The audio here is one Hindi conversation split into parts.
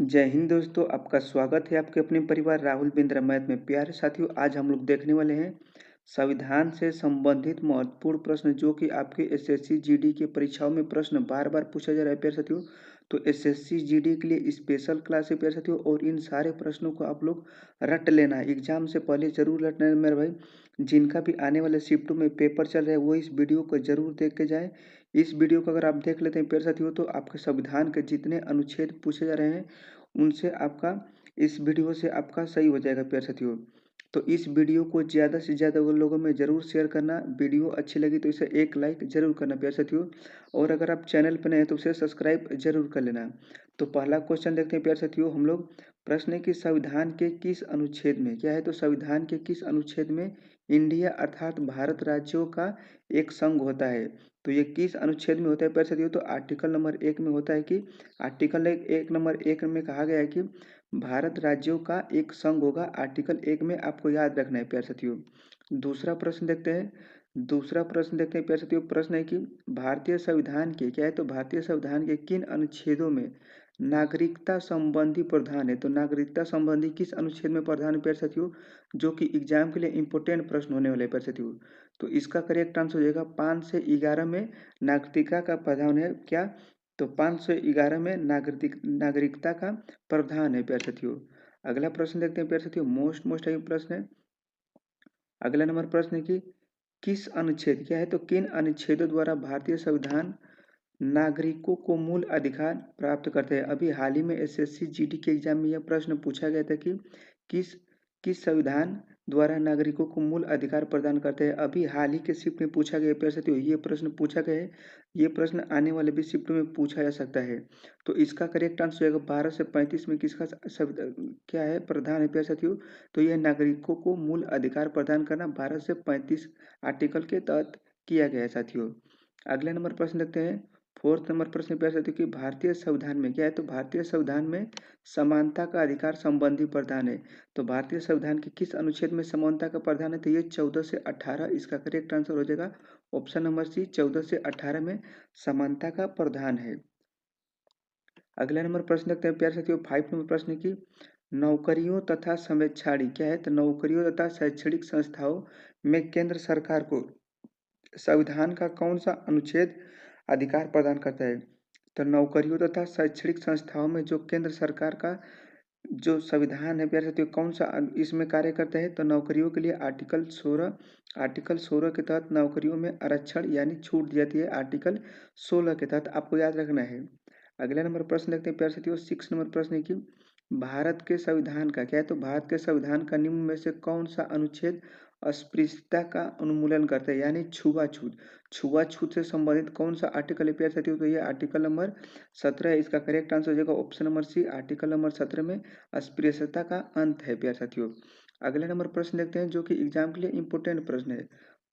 जय हिंद दोस्तों, आपका स्वागत है आपके अपने परिवार राहुल बिंद्रा मैथ में। प्यारे साथियों, आज हम लोग देखने वाले हैं संविधान से संबंधित महत्वपूर्ण प्रश्न जो कि आपके एसएससी जीडी के परीक्षाओं में प्रश्न बार बार पूछा जा रहा है प्यारे साथियों। तो एसएससी जीडी के लिए स्पेशल क्लास है प्यारे साथियों, और इन सारे प्रश्नों को आप लोग रट लेना है। एग्जाम से पहले जरूर रटना है मेरे भाई। जिनका भी आने वाले शिफ्टों में पेपर चल रहा है वो इस वीडियो को जरूर देख के जाए। इस वीडियो को अगर आप देख लेते हैं प्यारे साथियों, तो आपके संविधान के जितने अनुच्छेद पूछे जा रहे हैं उनसे आपका इस वीडियो से आपका सही हो जाएगा प्यारे साथियों। तो इस वीडियो को ज़्यादा से ज़्यादा उन लोगों में ज़रूर शेयर करना। वीडियो अच्छी लगी तो इसे एक लाइक ज़रूर करना प्यारे साथियों। और अगर आप चैनल पर नए हैं तो उसे सब्सक्राइब जरूर कर लेना। तो पहला क्वेश्चन देखते हैं प्यारे साथियों हम लोग। प्रश्न है कि संविधान के किस अनुच्छेद में क्या है, तो संविधान के किस अनुच्छेद में इंडिया अर्थात भारत राज्यों का एक संघ होता है। तो ये किस अनुच्छेद में होता है प्यारे साथियों, तो आर्टिकल नंबर 1 में होता है कि आर्टिकल एक नंबर 1 में कहा गया है कि भारत राज्यों का एक संघ होगा। आर्टिकल 1 में आपको याद रखना है प्यारे साथियों। दूसरा प्रश्न देखते हैं। प्यारे साथियों, प्रश्न है कि भारतीय संविधान के क्या है, तो भारतीय संविधान के किन अनुच्छेदों में नागरिकता संबंधी प्रावधान है। तो नागरिकता संबंधी किस अनुच्छेद में प्रावधान है प्यारे साथियों, जो कि एग्जाम के लिए इंपोर्टेंट प्रश्न होने वाले हैं प्यारे साथियों। तो इसका करेक्ट आंसर हो जाएगा 5 से 11 में नागरिकता का प्रावधान है क्या, तो 511 में नागरिकता का प्रावधान है प्यारे साथियों। अगला प्रश्न देखते हैं प्यारे साथियों, मोस्ट प्रश्न है। अगला नंबर प्रश्न है कि किस अनुच्छेद क्या है, तो किन अनुच्छेदों द्वारा भारतीय संविधान नागरिकों को मूल अधिकार प्राप्त करते हैं। अभी हाल ही में एसएससी जीडी के एग्जाम में यह प्रश्न पूछा गया था कि किस किस संविधान द्वारा नागरिकों को मूल अधिकार प्रदान करते हैं। अभी हाल ही के शिफ्ट में पूछा गया प्यारे साथियों, ये प्रश्न पूछा गया है। ये प्रश्न आने वाले भी शिफ्ट में पूछा जा सकता है। तो इसका करेक्ट आंसर होगा 12 से 35 में किसका क्या है प्रधान है प्यारे साथियों, तो यह नागरिकों को मूल अधिकार प्रदान करना 12 से 35 आर्टिकल के तहत किया गया है साथियों। अगला नंबर प्रश्न देखते हैं। फोर्थ नंबर प्रश्न प्यारे साथियों कि भारतीय संविधान में क्या है, तो भारतीय संविधान में समानता का अधिकार संबंधी प्रावधान है। तो भारतीय संविधान के किस अनुच्छेद में समानता का प्रावधान है, तो ये 14 से 18। इसका करेक्ट आंसर हो जाएगा ऑप्शन नंबर सी, 14 से 18 में समानता का प्रावधान है। अगला नंबर प्रश्न देखते हैं प्यारे साथियों, 5 नंबर प्रश्न की नौकरियों तथा संवेक्षाणी क्या है, तो नौकरियों तथा शैक्षणिक संस्थाओं में केंद्र सरकार को संविधान का कौन सा अनुच्छेद अधिकार प्रदान करता है। तो नौकरियों तथा शैक्षणिक संस्थाओं में जो केंद्र सरकार का जो संविधान है प्यारे साथियों कौन सा इसमें कार्य करता है, तो नौकरियों के लिए आर्टिकल 16 के तहत नौकरियों में आरक्षण यानी छूट दी जाती है। आर्टिकल 16 के तहत आपको याद रखना है। अगला नंबर प्रश्न देखते हैं प्यारे साथियों, 6 नंबर प्रश्न है कि भारत के संविधान का क्या है, तो भारत के संविधान का निम्न में से कौन सा अनुच्छेद अस्पृश्यता का उन्मूलन करता है यानी छुआछूत। छुआछूत से संबंधित कौन सा आर्टिकल है प्यारे साथियों, तो ये आर्टिकल नंबर 17 है। इसका करेक्ट आंसर हो जाएगा option number C, article number 17 में अस्पृश्यता का अंत है प्यारे साथियों। अगले नंबर प्रश्न देखते हैं जो कि एग्जाम के लिए इंपोर्टेंट प्रश्न है।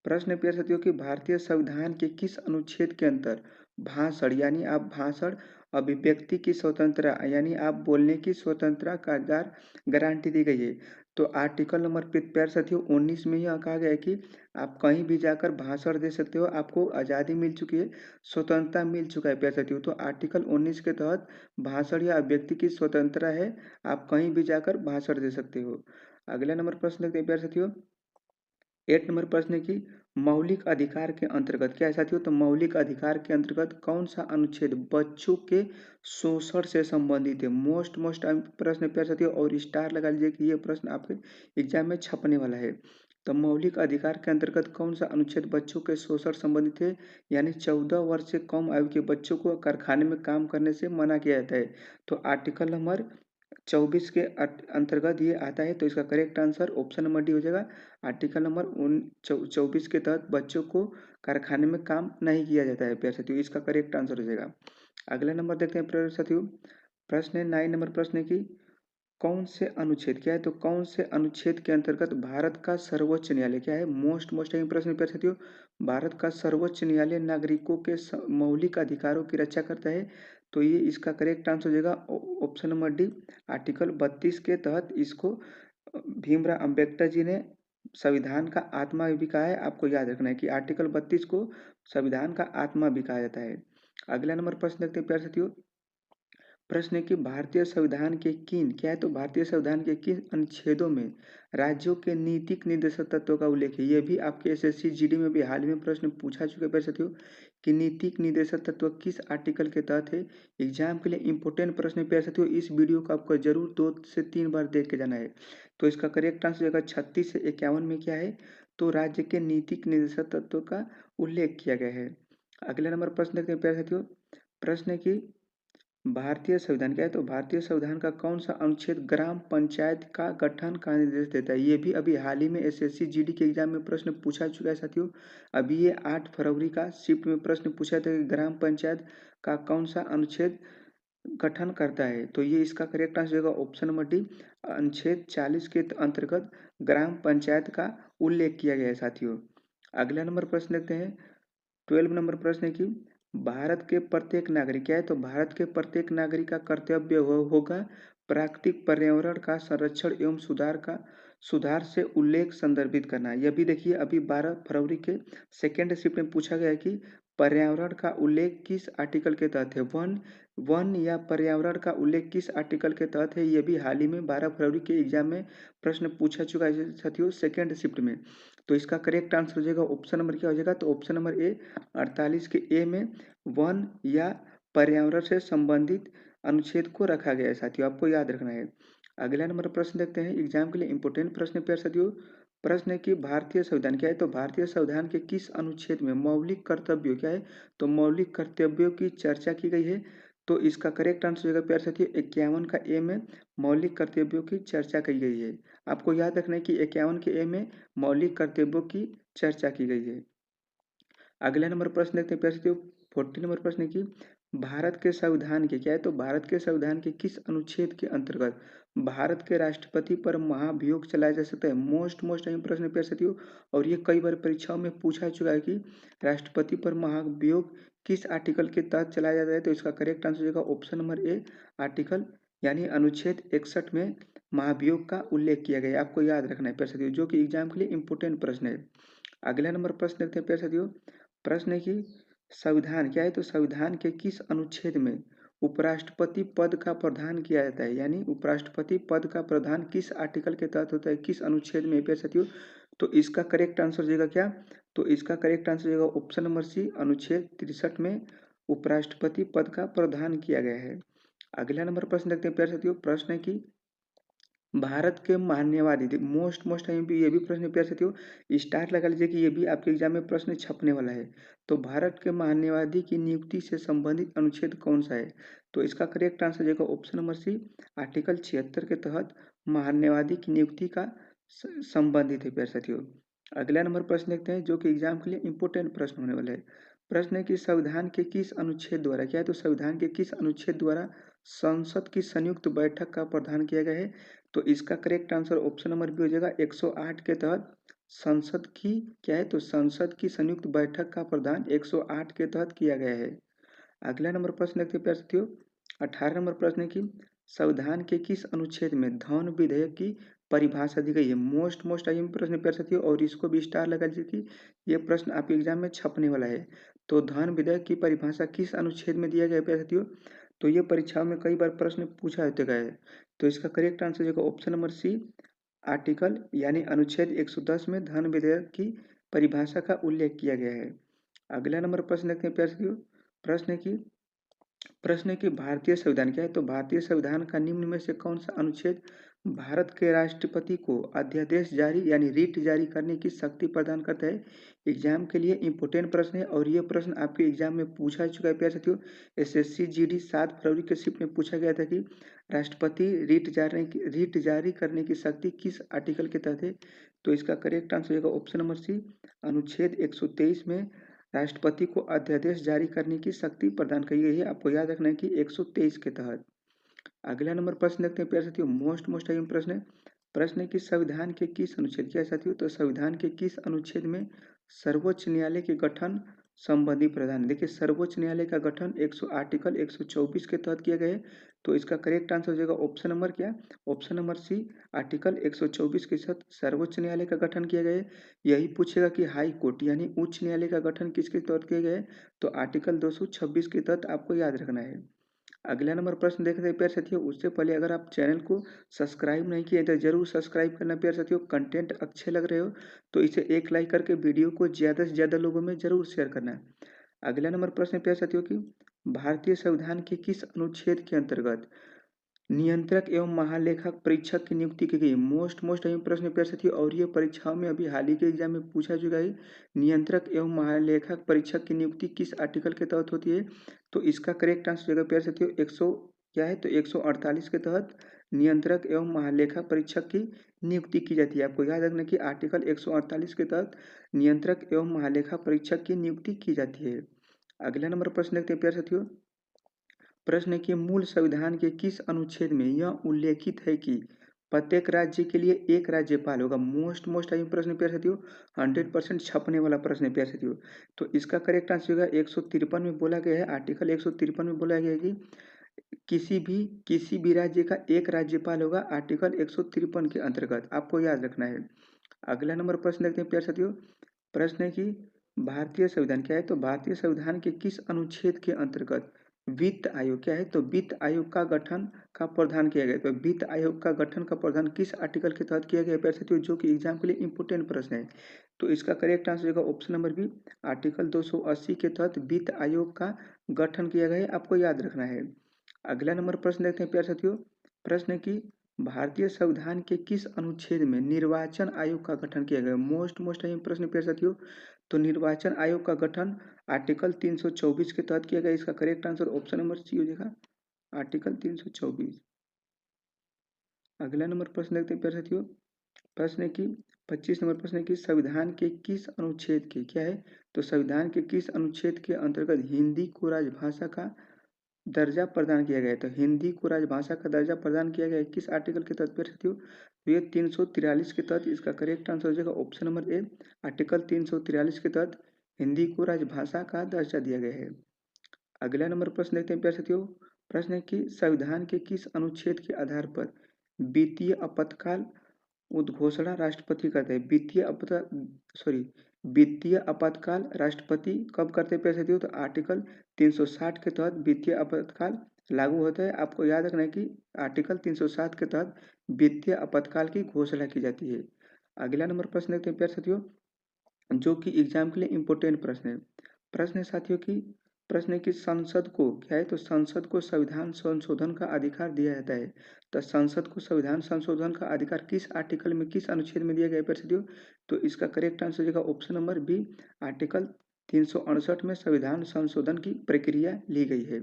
प्रश्न है प्यारे साथियों कि भारतीय संविधान के किस अनुच्छेद के अंतर भाषण यानी आप भाषण अभिव्यक्ति की स्वतंत्रता यानी आप बोलने की स्वतंत्रता का गारंटी दी गई है। तो आर्टिकल नंबर प्यारे साथियों 19 में यह कहा गया है कि आप कहीं भी जाकर भाषण दे सकते हो, आपको आज़ादी मिल चुकी है, स्वतंत्रता मिल चुका है प्यारे साथियों। तो आर्टिकल 19 के तहत भाषण या अभिव्यक्ति की स्वतंत्रता है, आप कहीं भी जाकर भाषण दे सकते हो। अगला नंबर प्रश्न देखते हैं प्यारे साथियों, 8 नंबर प्रश्न है कि मौलिक अधिकार के अंतर्गत क्या है साथियों, तो मौलिक अधिकार के अंतर्गत कौन सा अनुच्छेद बच्चों के शोषण से संबंधित है। मोस्ट प्रश्न है प्यारे साथियों, और स्टार लगा लीजिए कि ये प्रश्न आपके एग्जाम में छपने वाला है। तो मौलिक अधिकार के अंतर्गत कौन सा अनुच्छेद बच्चों के शोषण संबंधित है, यानी 14 वर्ष से कम आयु के बच्चों को कारखाने में काम करने से मना किया जाता है। तो आर्टिकल नंबर 24 के अंतर्गत ये आता है। तो इसका correct answer option number D हो जाएगा। आर्टिकल नंबर 24 के तहत बच्चों को कारखाने में काम नहीं किया जाता है प्यारे साथियों, इसका करेक्ट आंसर हो जाएगा। अगला नंबर देखते हैं प्यारे साथियों, प्रश्न है 9 नंबर प्रश्न है कि कौन से अनुच्छेद क्या है, तो कौन से अनुच्छेद के अंतर्गत भारत का सर्वोच्च न्यायालय क्या है। मोस्ट प्रश्न प्यारे साथियों, भारत का सर्वोच्च न्यायालय नागरिकों के मौलिक अधिकारों की रक्षा करता है। तो ये इसका करेक्ट आंसर हो जाएगा ऑप्शन नंबर डी, आर्टिकल 32 के तहत इसको भीमराव अंबेडकर जी ने संविधान का आत्मा भी कहा है। आपको याद रखना है कि आर्टिकल 32 को संविधान का आत्मा भी कहा जाता है। अगला नंबर प्रश्न देखते हैं प्यारे साथियों, प्रश्न है कि भारतीय संविधान के किन क्या है तो भारतीय संविधान के किन अनुच्छेदों में राज्यों के नीतिक निर्देशक तत्वों का उल्लेख है। यह भी आपके एसएससी जीडी में भी हाल ही में प्रश्न पूछा चुके हैं साथियों कि नीतिक निर्देशक तत्व किस आर्टिकल के तहत है। एग्जाम के लिए इंपॉर्टेंट प्रश्न प्यारे साथियों, इस वीडियो को आपको जरूर 2 से 3 बार देख के जाना है। तो इसका करेक्ट आंसर होगा 36 से 51 में क्या है तो राज्य के नीतिक निर्देशक तत्वों का उल्लेख किया गया है। अगला नंबर प्रश्न देखते हैं प्यारे साथियों। प्रश्न है कि भारतीय संविधान क्या है तो भारतीय संविधान का कौन सा अनुच्छेद ग्राम पंचायत का गठन का निर्देश देता है। ये भी अभी हाल ही में एसएससी जीडी के एग्जाम में प्रश्न पूछा चुका है साथियों। अभी ये 8 फरवरी का शिफ्ट में प्रश्न पूछा था कि ग्राम पंचायत का कौन सा अनुच्छेद गठन करता है। तो ये इसका करेक्ट आंसर होगा ऑप्शन नंबर डी, अनुच्छेद 40 के अंतर्गत ग्राम पंचायत का उल्लेख किया गया है साथियों। अगला नंबर प्रश्न देखते हैं। 12 नंबर प्रश्न है कि भारत के प्रत्येक नागरिक क्या है तो भारत के प्रत्येक नागरिक का कर्तव्य होगा प्राकृतिक पर्यावरण का संरक्षण एवं सुधार से उल्लेख संदर्भित करना। यह भी देखिए अभी 12 फरवरी के सेकेंड शिफ्ट में पूछा गया है कि पर्यावरण का उल्लेख किस आर्टिकल के तहत है। वन वन या पर्यावरण का उल्लेख किस आर्टिकल के तहत है। यह भी हाल ही में 12 फरवरी के एग्जाम में प्रश्न पूछा चुका है साथियों सेकेंड शिफ्ट में। तो इसका करेक्ट आंसर हो जाएगा ऑप्शन नंबर क्या हो जाएगा तो ऑप्शन नंबर ए 48 के ए में वन या पर्यावरण से संबंधित अनुच्छेद को रखा गया है साथियों, आपको याद रखना है। अगला नंबर प्रश्न देखते हैं। एग्जाम के लिए इंपोर्टेंट प्रश्न प्यार साथियों। प्रश्न है कि भारतीय संविधान क्या है तो भारतीय संविधान के किस अनुच्छेद में मौलिक कर्तव्यों क्या है तो मौलिक कर्तव्यों की चर्चा की गई है। तो इसका करेक्ट आंसर होगा प्यार साथियों 51 का ए में मौलिक कर्तव्यों की चर्चा की गई है। आपको याद रखना है कि 51 के ए में मौलिक कर्तव्यों की चर्चा की गई है। अगला नंबर प्रश्न देखते हैं प्यारे साथियों। 14 नंबर प्रश्न है कि भारत के संविधान के क्या है तो भारत के संविधान के किस अनुच्छेद के अंतर्गत भारत के राष्ट्रपति पर महाभियोग चलाया जा सकता है। मोस्ट अहम प्रश्न है प्यारे साथियों, और ये कई बार परीक्षाओं में पूछा चुका है कि राष्ट्रपति पर महाभियोग किस आर्टिकल के तहत चलाया जाता है। तो इसका करेक्ट आंसर होगा ऑप्शन नंबर ए, आर्टिकल यानी अनुच्छेद 61 में महाभियोग का उल्लेख किया गया है। आपको याद रखना है प्यारे साथियों, जो कि एग्जाम के लिए इंपोर्टेंट प्रश्न है। अगला नंबर प्रश्न देखते हैं प्यारे साथियों। प्रश्न है कि संविधान क्या है तो संविधान के किस अनुच्छेद में उपराष्ट्रपति पद का प्रदान किया जाता है। यानी उपराष्ट्रपति पद का प्रदान किस आर्टिकल के तहत होता है, किस अनुच्छेद में प्यारे साथियों। तो इसका करेक्ट आंसर हो जाएगा क्या तो इसका करेक्ट आंसर हो जाएगा ऑप्शन नंबर सी, अनुच्छेद 63 में उपराष्ट्रपति पद का प्रदान किया गया है। अगला नंबर प्रश्न देखते हैं प्यारे साथियों। प्रश्न है कि भारत के मान्यवादी मोस्ट टाइम भी ये भी प्रश्न प्यार साथियों स्टार लगा लीजिए कि ये भी आपके एग्जाम में प्रश्न छपने वाला है। तो भारत के मान्यवादी की नियुक्ति से संबंधित अनुच्छेद कौन सा है। तो इसका करेक्ट आंसर जाएगा ऑप्शन नंबर सी, आर्टिकल 76 के तहत मान्यवादी की नियुक्ति का संबंधित है प्यार साथियों। अगला नंबर प्रश्न देखते हैं जो कि एग्जाम के लिए इंपोर्टेंट प्रश्न होने वाला है। प्रश्न है कि संविधान के किस अनुच्छेद द्वारा क्या है तो संविधान के किस अनुच्छेद द्वारा संसद की संयुक्त बैठक का प्रावधान किया गया है। तो इसका correct answer option number B हो जाएगा 108 के तहत संसद की क्या है तो संसद की संयुक्त बैठक का प्रावधान 108 के तहत किया गया है। अगला नंबर प्रश्न देखते हैं प्यारे साथियों। 18 नंबर प्रश्न है कि संविधान के किस अनुच्छेद में धन विधेयक की परिभाषा दी गई है। मोस्ट अहम प्रश्न है प्यारे साथियों, और इसको भी स्टार लगा दीजिए कि ये प्रश्न आपके एग्जाम में छपने वाला है। तो धन विधेयक की परिभाषा किस अनुच्छेद में दिया गया प्यारे साथियों। तो ये परीक्षाओं में कई बार प्रश्न पूछा होते गए है। तो इसका करेक्ट आंसर होगा ऑप्शन नंबर सी, आर्टिकल यानी अनुच्छेद 110 में धन विधेयक की परिभाषा का उल्लेख किया गया है। अगला नंबर प्रश्न देखते हैं प्यारे साथियों। प्रश्न है कि भारतीय संविधान क्या है तो भारतीय संविधान का निम्न में से कौन सा अनुच्छेद भारत के राष्ट्रपति को अध्यादेश जारी यानी रिट जारी करने की शक्ति प्रदान करता है। एग्जाम के लिए इंपोर्टेंट प्रश्न है, और ये प्रश्न आपके एग्जाम में पूछा चुका है प्यारे साथियों। एसएससी जीडी 7 फरवरी के शिफ्ट में पूछा गया था कि राष्ट्रपति रिट जारी करने की शक्ति किस आर्टिकल के तहत है। तो इसका करेक्ट आंसर होगा ऑप्शन नंबर सी, अनुच्छेद 123 में राष्ट्रपति को अध्यादेश जारी करने की शक्ति प्रदान की गई है। आपको याद रखना है कि 123 के तहत। अगला नंबर प्रश्न देखते हैं प्यारे साथियों। मोस्ट अहम प्रश्न है। प्रश्न है कि संविधान के किस अनुच्छेद क्या है साथियों तो संविधान के किस अनुच्छेद में सर्वोच्च न्यायालय के गठन संबंधी प्रावधान। देखिए सर्वोच्च न्यायालय का गठन आर्टिकल 124 के तहत किया गया है। तो इसका करेक्ट आंसर हो जाएगा ऑप्शन नंबर क्या ऑप्शन नंबर सी, आर्टिकल 124 के तहत सर्वोच्च न्यायालय का गठन किया गया है। यही पूछेगा कि हाई कोर्ट यानी उच्च न्यायालय का गठन किसके तहत किया गया है। तो आर्टिकल 226 के तहत आपको याद रखना है। अगला नंबर प्रश्न देखते हैं प्यारे साथियों। उससे पहले अगर आप चैनल को सब्सक्राइब नहीं किए तो जरूर सब्सक्राइब करना प्यारे साथियों। कंटेंट अच्छे लग रहे हो तो इसे एक लाइक करके वीडियो को ज़्यादा से ज़्यादा लोगों में जरूर शेयर करना है। अगला नंबर प्रश्न है प्यारे साथियों की भारतीय संविधान के किस अनुच्छेद के अंतर्गत नियंत्रक एवं महालेखक परीक्षक की नियुक्ति की गई? मोस्ट अहम प्रश्न है प्यारे साथियों और ये परीक्षाओं में अभी हाल ही के एग्जाम में पूछा चुका है। नियंत्रक एवं महालेखक परीक्षक की नियुक्ति किस आर्टिकल के तहत होती है? तो इसका करेक्ट आंसर होगा प्यारे साथियों 100 क्या है तो 148 के तहत नियंत्रक एवं महालेखा परीक्षक की नियुक्ति की जाती है। आपको याद रखना कि आर्टिकल 148 के तहत नियंत्रक एवं महालेखा परीक्षक की नियुक्ति की जाती है। अगला नंबर प्रश्न देखते हैं प्यारे साथियों। प्रश्न है कि मूल संविधान के किस अनुच्छेद में यह उल्लेखित है कि प्रत्येक राज्य के लिए एक राज्यपाल होगा? मोस्ट अहम प्रश्न प्यारे साथियों, 100% छपने वाला प्रश्न है प्यारे साथियों। तो इसका करेक्ट आंसर होगा 153 में बोला गया है, आर्टिकल 153 में बोला गया है कि किसी भी राज्य का एक राज्यपाल होगा, आर्टिकल 153 के अंतर्गत आपको याद रखना है। अगला नंबर प्रश्न देखते हैं प्यारे साथियों। प्रश्न है कि भारतीय संविधान क्या है तो भारतीय संविधान के किस अनुच्छेद के अंतर्गत वित्त आयोग क्या है तो वित्त आयोग का गठन का प्रावधान किया गया है? तो वित्त आयोग का गठन का प्रावधान किस आर्टिकल के तहत किया गया है प्यारे साथियों, जो कि एग्जाम के लिए इंपोर्टेंट प्रश्न है। तो इसका करेक्ट आंसर होगा ऑप्शन नंबर बी, आर्टिकल 280 के तहत वित्त आयोग का गठन किया गया है, आपको याद रखना है। अगला नंबर प्रश्न देखते हैं प्यारे साथियों। प्रश्न है कि भारतीय संविधान के किस अनुच्छेद में निर्वाचन आयोग का गठन किया गया? मोस्ट अहम प्रश्न प्यारे साथियों। तो निर्वाचन आयोग का गठन आर्टिकल 324 के तहत किया गया। इसका correct answer option number C हो जाएगा, आर्टिकल 324। अगला नंबर प्रश्न देखते हैं प्यारे साथियों। प्रश्न है कि 25 नंबर प्रश्न है कि संविधान के किस अनुच्छेद के क्या है तो संविधान के किस अनुच्छेद के अंतर्गत हिंदी को राजभाषा का दर्जा प्रदान किया गया है? तो हिंदी को राजभाषा का दर्जा प्रदान किया गया है किस आर्टिकल के तहत प्यारे साथियों? तो ये 343 के तहत। इसका करेक्ट आंसर हो जाएगा ऑप्शन नंबर ए, आर्टिकल 343 के तहत हिंदी को राजभाषा का दर्जा दिया गया है। अगला नंबर प्रश्न देखते हैं प्यारे साथियों। प्रश्न है कि संविधान के किस अनुच्छेद के आधार पर वित्तीय आपातकाल उद्घोषणा राष्ट्रपति करते हैं? वित्तीय आपातकाल राष्ट्रपति कब करते हैं प्यारे साथियों? तो आर्टिकल 360 के तहत वित्तीय आपातकाल लागू होता है। आपको याद रखना है कि आर्टिकल 360 के तहत वित्तीय आपातकाल की घोषणा की जाती है। अगला नंबर प्रश्न देखते हैं प्यारे साथियों, जो कि एग्जाम के लिए इंपॉर्टेंट प्रश्न है। प्रश्न है साथियों की प्रश्न है कि संसद को क्या है तो संसद को संविधान संशोधन का अधिकार दिया जाता है। तो संसद को संविधान संशोधन का अधिकार किस आर्टिकल में किस अनुच्छेद में दिया गया है साथियों? तो इसका करेक्ट आंसर होगा ऑप्शन नंबर बी, आर्टिकल 368 में संविधान संशोधन की प्रक्रिया ली गई है।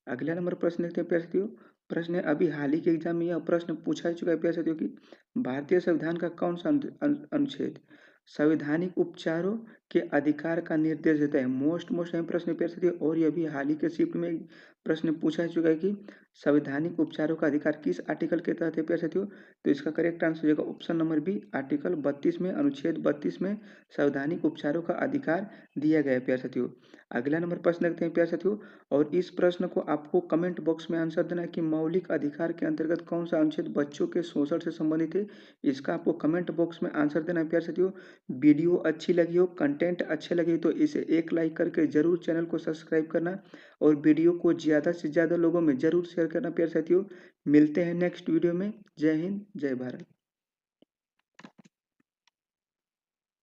अगला नंबर प्रश्न देखते हैं प्यारे साथियों। प्रश्न है अभी हाल ही के एग्जाम में यह प्रश्न पूछा ही चुका है प्यारे साथियों कि भारतीय संविधान का कौन सा अनुच्छेद संवैधानिक उपचारों के अधिकार का निर्देश देता है? मोस्ट अहम प्रश्न प्यारे साथियों और ये भी हाल ही के शिफ्ट में प्रश्न पूछा चुका है कि संवैधानिक उपचारों का अधिकार किस आर्टिकल के तहत है प्यारे साथियों? तो इसका करेक्ट आंसर होगा ऑप्शन नंबर बी, आर्टिकल 32 में अनुच्छेद 32 में संवैधानिक उपचारों का अधिकार दिया गया है प्यारे साथियों। अगला नंबर प्रश्न देखते हैं प्यारे साथियों और इस प्रश्न को आपको कमेंट बॉक्स में आंसर देना है कि मौलिक अधिकार के अंतर्गत कौन सा अनुच्छेद बच्चों के शोषण से संबंधित है। इसका आपको कमेंट बॉक्स में आंसर देना है प्यारे साथियों। वीडियो अच्छी लगी हो, कंटेंट अच्छे लगे तो इसे एक लाइक करके जरूर चैनल को सब्सक्राइब करना और वीडियो को ज़्यादा से ज़्यादा लोगों में जरूर शेयर करना प्यारे साथियों। मिलते हैं नेक्स्ट वीडियो में। जय हिंद, जय भारत।